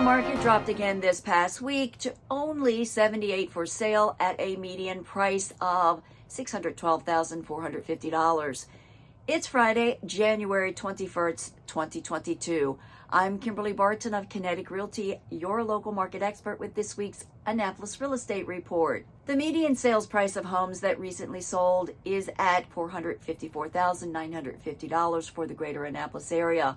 market dropped again this past week to only 78 for sale at a median price of $612,450. It's Friday, January 21st, 2022. I'm Kimberly Barton of Kinetic Realty, your local market expert with this week's Annapolis Real Estate Report. The median sales price of homes that recently sold is at $454,950 for the greater Annapolis area.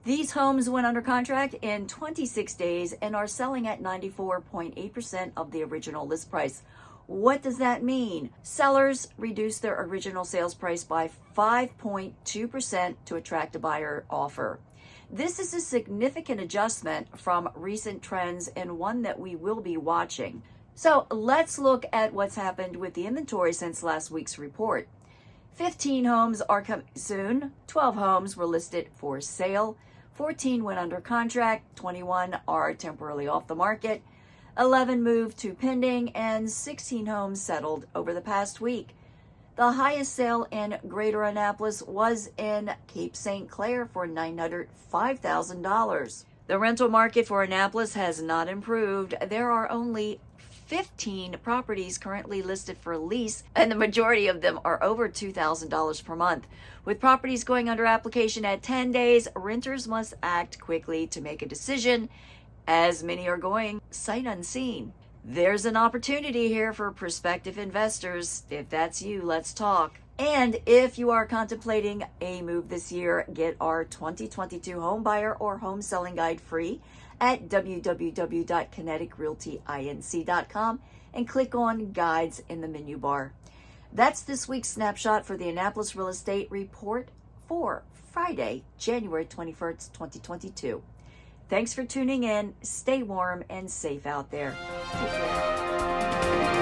These homes went under contract in 26 days and are selling at 94.8% of the original list price. What does that mean? Sellers reduced their original sales price by 5.2% to attract a buyer offer. This is a significant adjustment from recent trends and one that we will be watching. So let's look at what's happened with the inventory since last week's report. 15 homes are coming soon. 12 homes were listed for sale. 14 went under contract. 21 are temporarily off the market. 11 moved to pending, and 16 homes settled over the past week. The highest sale in Greater Annapolis was in Cape St. Clair for $905,000. The rental market for Annapolis has not improved. There are only 15 properties currently listed for lease, and the majority of them are over $2,000 per month. With properties going under application at 10 days, renters must act quickly to make a decision, as many are going sight unseen. There's an opportunity here for prospective investors. If that's you, let's talk. And if you are contemplating a move this year, get our 2022 home buyer or home selling guide free at www.kineticrealtyinc.com and click on guides in the menu bar. That's this week's snapshot for the Annapolis Real Estate Report for Friday, January 21st, 2022. Thanks for tuning in. Stay warm and safe out there. Take care.